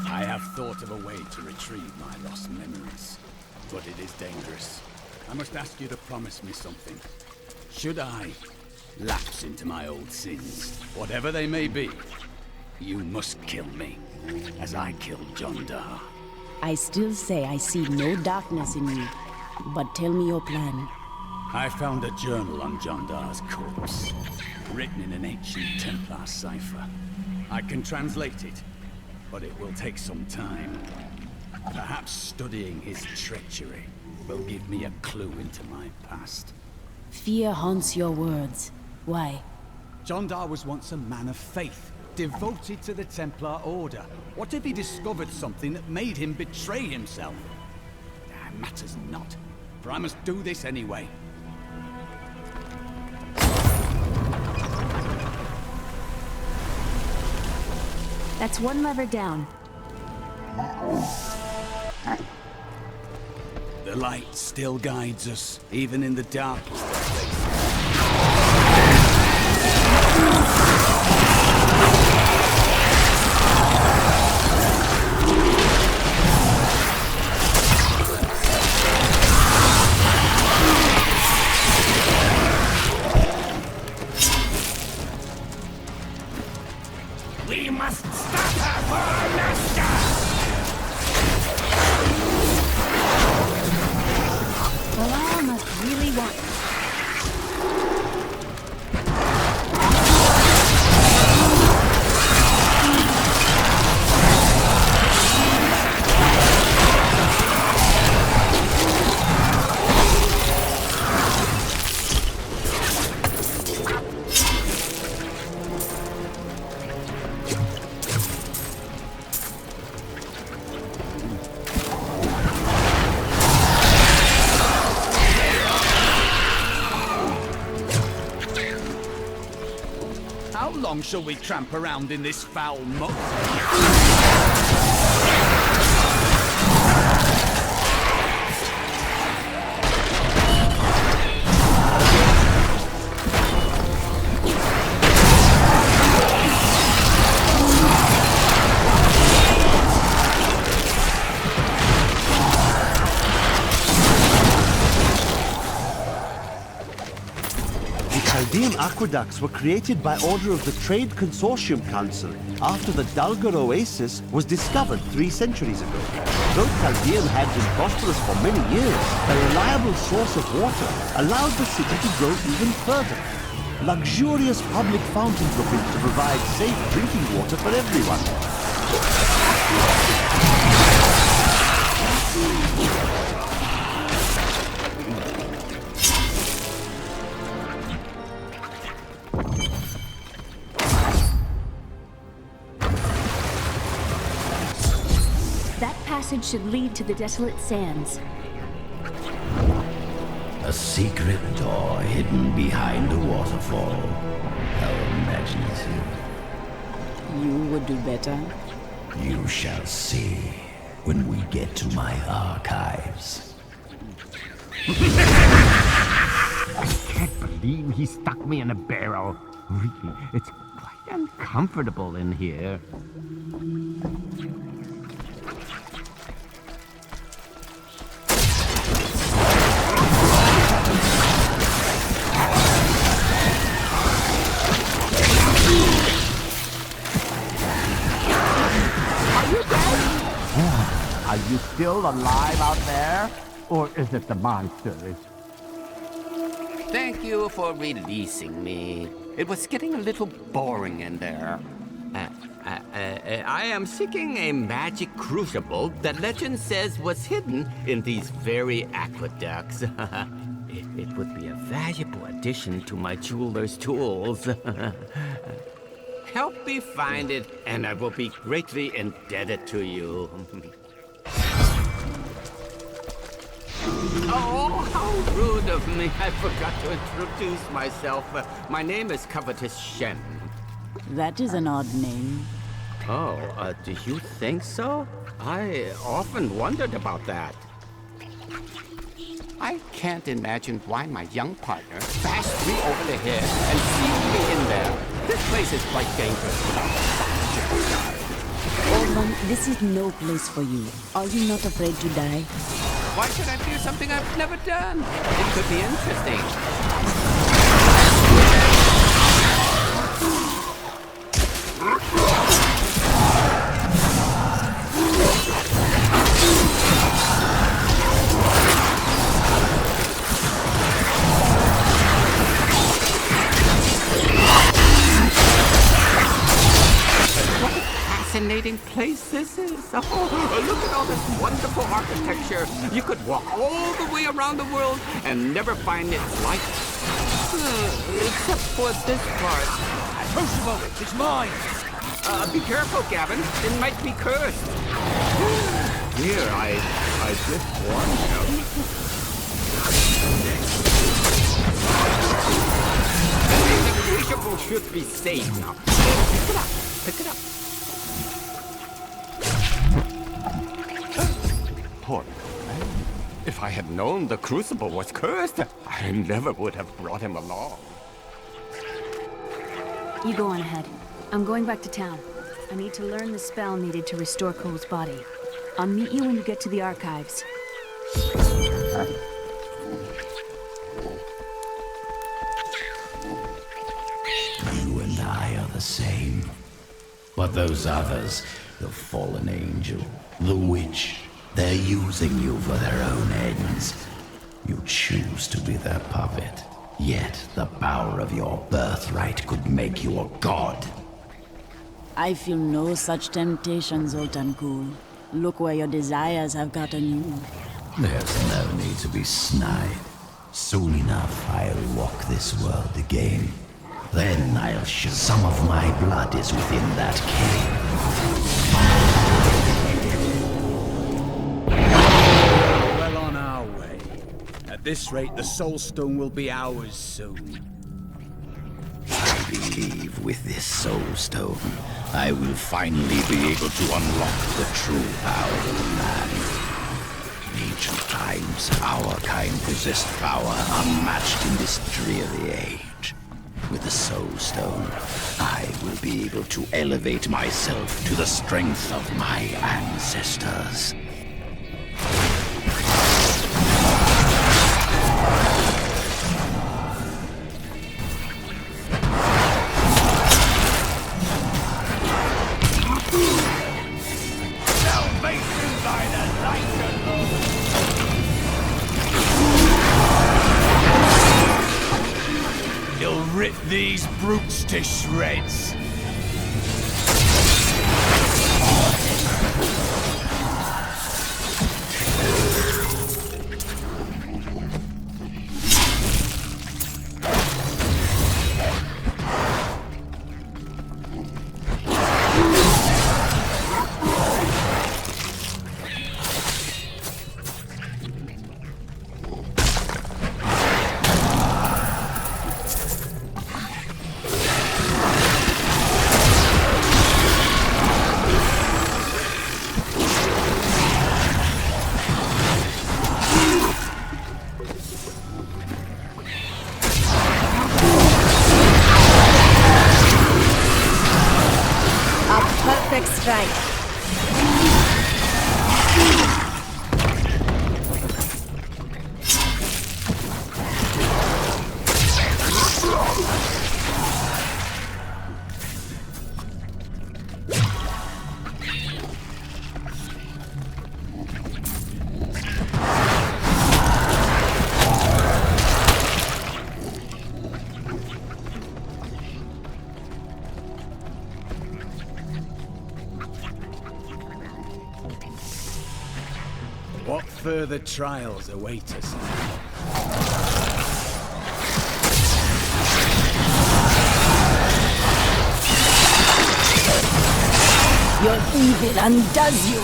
V: I have thought of a way to retrieve my lost memories, but it is dangerous. I must ask you to promise me something. Should I lapse into my old sins, whatever they may be, you must kill me, as I killed Jondar.
B: I still say I see no darkness in you, but tell me your plan.
V: I found a journal on Jondar's corpse, written in an ancient Templar cipher. I can translate it, but it will take some time. Perhaps studying his treachery will give me a clue into my past.
B: Fear haunts your words. Why?
V: Jondar was once a man of faith, devoted to the Templar Order. What if he discovered something that made him betray himself? That matters not, for I must do this anyway.
A: That's one lever down.
V: The light still guides us, even in the darkest of places.
H: We must stop her for our master!
A: Bilal must really want it.
V: How long shall we tramp around in this foul muck?
L: Chaldean aqueducts were created by order of the Trade Consortium Council after the Dulgar Oasis was discovered 3 centuries ago. Though Chaldean had been prosperous for many years, a reliable source of water allowed the city to grow even further. Luxurious public fountains were built to provide safe drinking water for everyone.
A: Passage should lead to the desolate sands.
N: A secret door hidden behind a waterfall. How imaginative.
B: You would do better.
N: You shall see when we get to my archives.
M: I can't believe he stuck me in a barrel. It's quite uncomfortable in here. Are you still alive out there? Or is it the monsters?
O: Thank you for releasing me. It was getting a little boring in there. I am seeking a magic crucible that legend says was hidden in these very aqueducts. It would be a valuable addition to my jeweler's tools. Help me find it, and I will be greatly indebted to you. Oh, how rude of me. I forgot to introduce myself. My name is Covetous Shen.
B: That is an odd name.
O: Oh, do you think so? I often wondered about that. I can't imagine why my young partner bashed me over the head and sealed me in there. This place is quite dangerous without
B: Old man, this is no place for you. Are you not afraid to die?
O: Why should I do something I've never done? It could be interesting. Fascinating place this is. Oh, look at all this wonderful architecture. You could walk all the way around the world and never find its like. Except for this part.
G: Crucible, it's mine.
O: Be careful, Gavin. It might be cursed. Here, I just warned him. The crucible should be safe now. Pick it up. Pick it up. Poor man. If I had known the crucible was cursed, I never would have brought him along.
A: You go on ahead. I'm going back to town. I need to learn the spell needed to restore Cole's body. I'll meet you when you get to the archives.
N: You and I are the same. But those others, the fallen angel, the witch, they're using you for their own ends. You choose to be their puppet. Yet the power of your birthright could make you a god.
B: I feel no such temptation, Zoltan Kul. Look where your desires have gotten you.
N: There's no need to be snide. Soon enough, I'll walk this world again. Then I'll show some of my blood is within that cave.
V: Well on our way. At this rate, the Soul Stone will be ours soon.
N: I believe with this Soul Stone, I will finally be able to unlock the true power of man. In ancient times, our kind possessed power unmatched in this dreary age. With the Soul Stone, I will be able to elevate myself to the strength of my ancestors.
H: Salvation by the light alone.
V: You'll rip these brutes to shreds.
U: Perfect strike.
V: What further trials await us?
U: Your evil undoes you.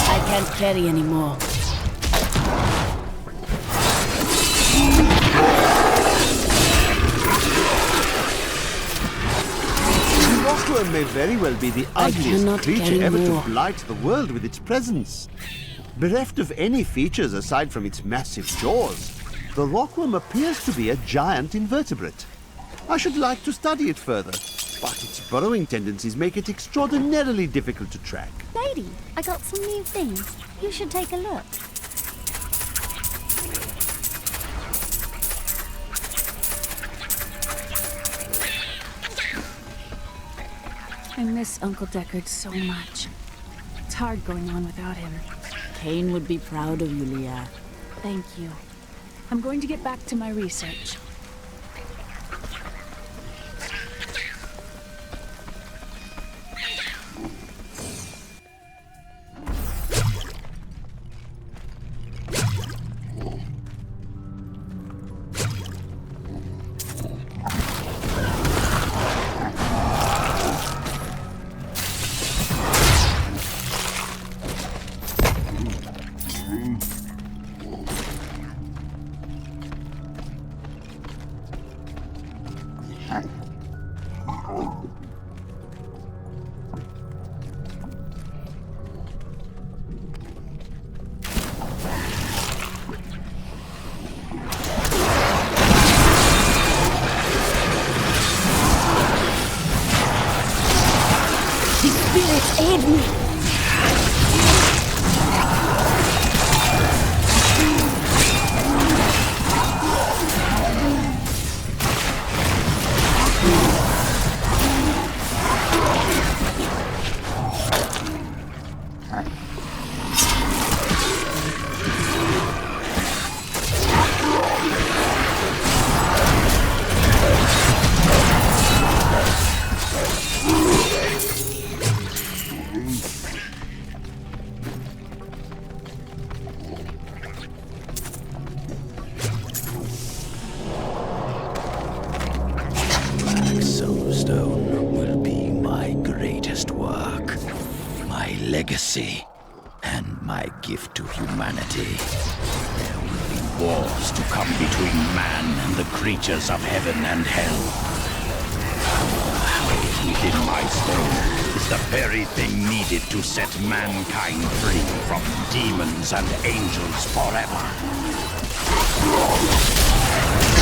B: I can't carry anymore.
L: Rockworm may very well be the ugliest creature ever to blight the world with its presence. Bereft of any features aside from its massive jaws, the rockworm appears to be a giant invertebrate. I should like to study it further, but its burrowing tendencies make it extraordinarily difficult to track.
S: Lady, I got some new things. You should take a look.
A: I miss Uncle Deckard so much. It's hard going on without him.
B: Cain would be proud of you, Leah.
A: Thank you. I'm going to get back to my research.
U: Aid me!
N: Legacy and my gift to humanity. There will be wars to come between man and the creatures of heaven and hell. Power within my stone is the very thing needed to set mankind free from demons and angels forever.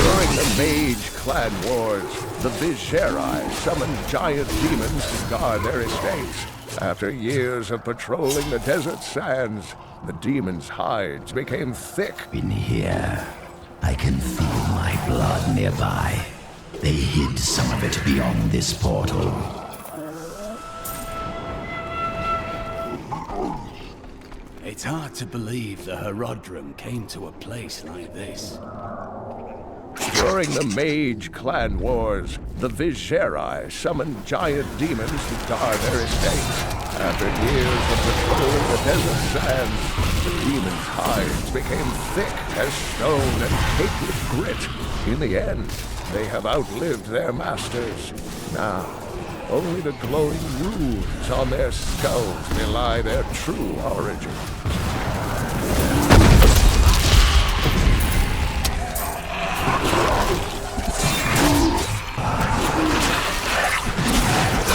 Q: During the Mage Clan Wars, the Viserai summoned giant demons to guard their estates. After years of patrolling the desert sands, the demons' hides became thick.
N: In here, I can feel my blood nearby. They hid some of it beyond this portal.
V: It's hard to believe the Horadrim came to a place like this.
Q: During the Mage Clan Wars, the Viserai summoned giant demons to guard their estates. After years of patrolling the desert sands, the demons' hides became thick as stone and caked with grit. In the end, they have outlived their masters. Now, only the glowing runes on their skulls belie their true origin.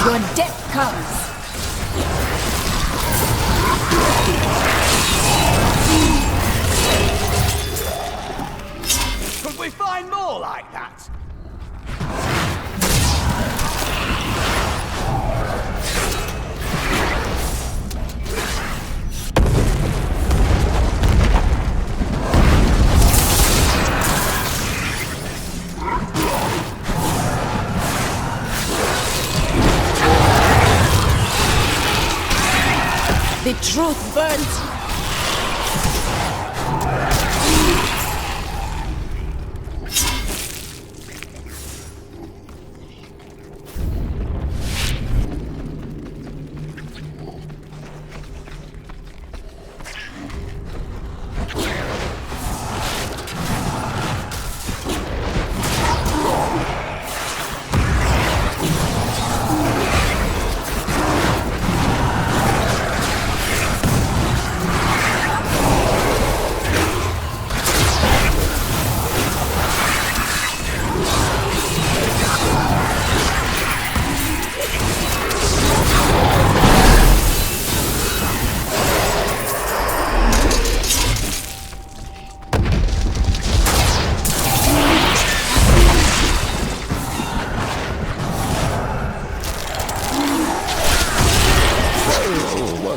U: Your death comes!
B: The truth burns!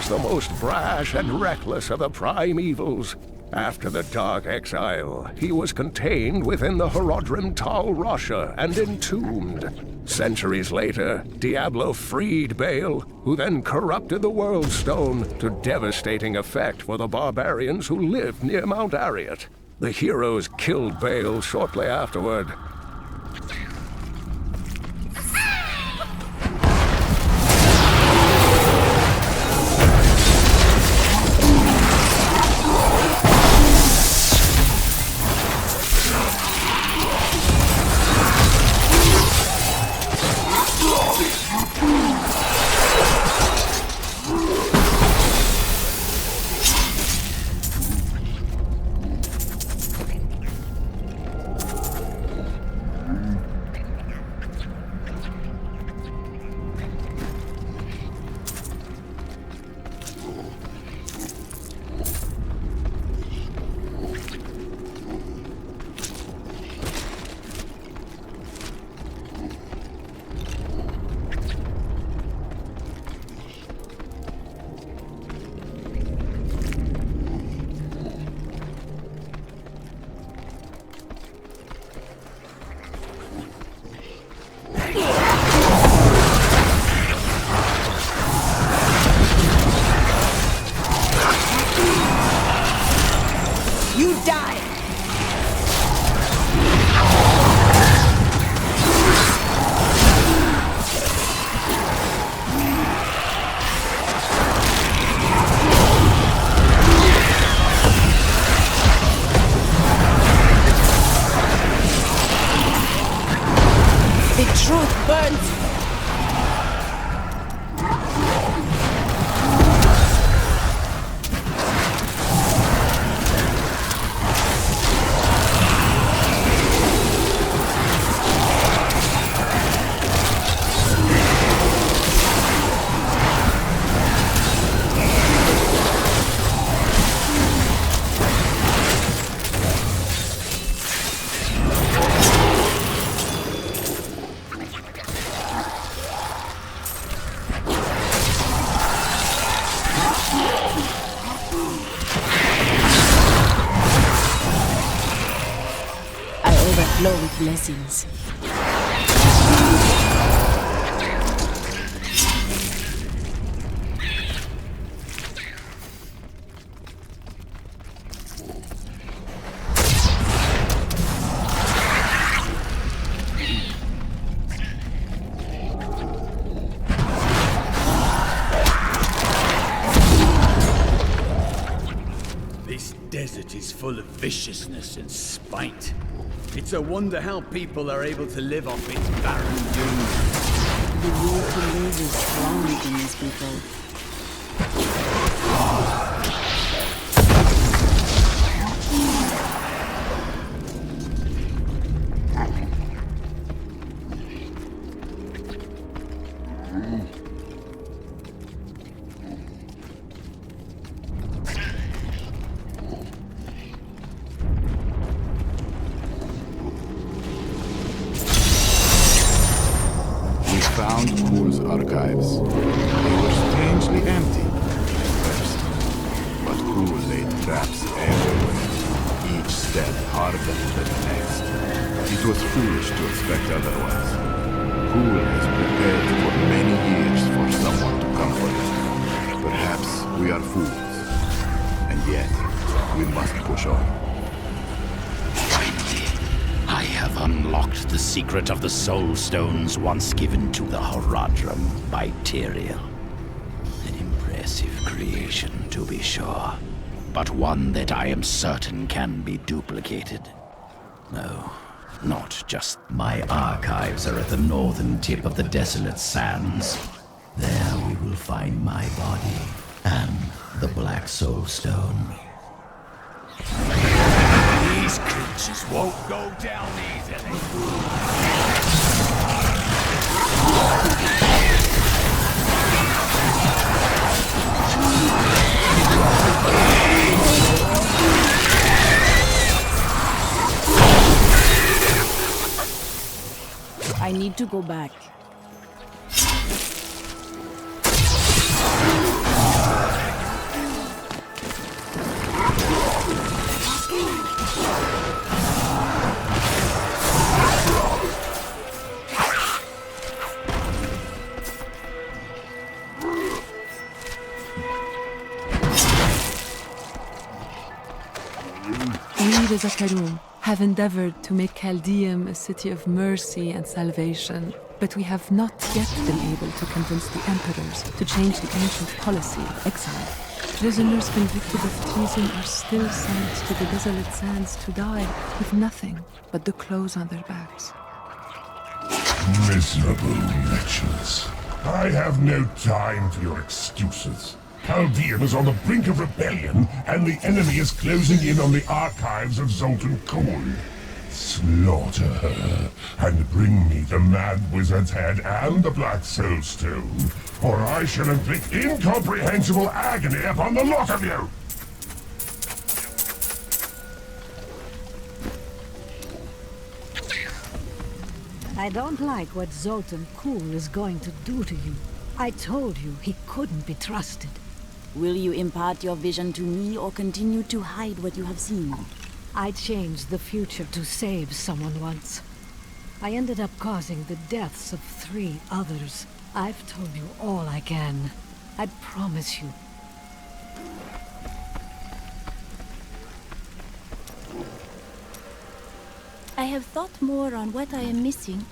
Q: The most brash and reckless of the primevals. After the Dark Exile, he was contained within the Horadrim Tal Rasha and entombed. Centuries later, Diablo freed Baal, who then corrupted the World Stone to devastating effect for the barbarians who lived near Mount Ariat. The heroes killed Baal shortly afterward.
B: Flow with blessings.
V: This desert is full of viciousness and spite. It's a wonder how people are able to live off its barren dunes.
B: The will to live is strong in these people.
J: Found Kul's archives. They were strangely empty at first, but Kul laid traps everywhere, each step harder than the next. It was foolish to expect otherwise. Kul has prepared for many years for someone to come for him. Perhaps We are fools. And yet, we must push on.
N: Finally, I have unlocked the secret of the soul stones once given to the Horadrim by Tyrael. An impressive creation, to be sure, but one that I am certain can be duplicated. No, not just. My archives are at the northern tip of the desolate sands. There we will find my body and the Black Soul Stone.
H: These creatures won't go down easily.
B: I need to go back.
E: We, the Zakarum, have endeavored to make Chaldeum a city of mercy and salvation, but we have not yet been able to convince the emperors to change the ancient policy of exile. Prisoners convicted of treason are still sent to the desolate sands to die with nothing but the clothes on their backs.
R: Miserable wretches. I have no time for your excuses. Chaldeum is on the brink of rebellion, and the enemy is closing in on the archives of Zoltan Kuhl. Slaughter her, and bring me the Mad Wizard's head and the Black Soul Stone, or I shall inflict incomprehensible agony upon the lot of you!
D: I don't like what Zoltan Kuhl is going to do to you. I told you he couldn't be trusted.
B: Will you impart your vision to me or continue to hide what you have seen?
D: I changed the future to save someone once. I ended up causing the deaths of 3 others. I've told you all I can. I promise you.
E: I have thought more on what I am missing.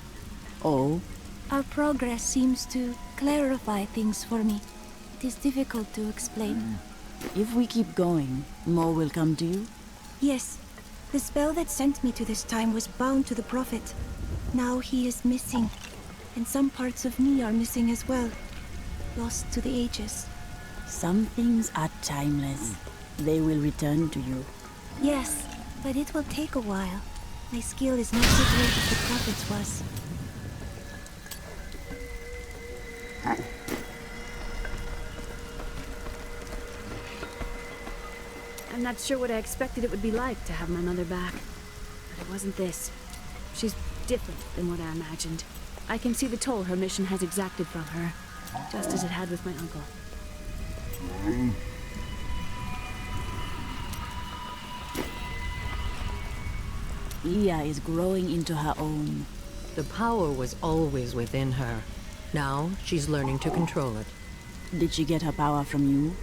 B: Oh?
E: Our progress seems to clarify things for me. It is difficult to explain.
B: If we keep going, more will come to you?
E: Yes. The spell that sent me to this time was bound to the Prophet. Now he is missing. And some parts of me are missing as well. Lost to the ages.
B: Some things are timeless. They will return to you.
E: Yes, but it will take a while. My skill is not so great as the Prophet's was.
A: I'm not sure what I expected it would be like to have my mother back. But it wasn't this. She's different than what I imagined. I can see the toll her mission has exacted from her, just as it had with my uncle.
B: Leah is growing into her own.
T: The power was always within her. Now, she's learning to control it.
B: Did she get her power from you?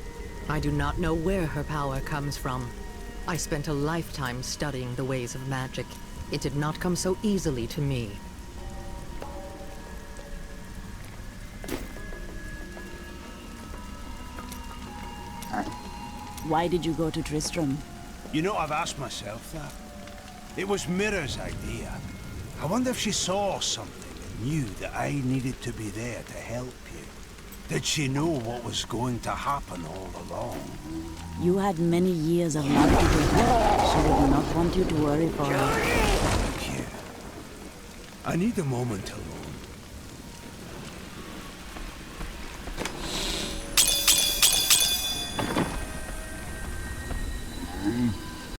T: I do not know where her power comes from. I spent a lifetime studying the ways of magic. It did not come so easily to me.
B: Why did you go to Tristram?
G: You know, I've asked myself that. It was Mira's idea. I wonder if she saw something and knew that I needed to be there to help you. Did she know what was going to happen all along?
B: You had many years of love to give. She did not want you to worry for her.
G: Thank you. I need a moment to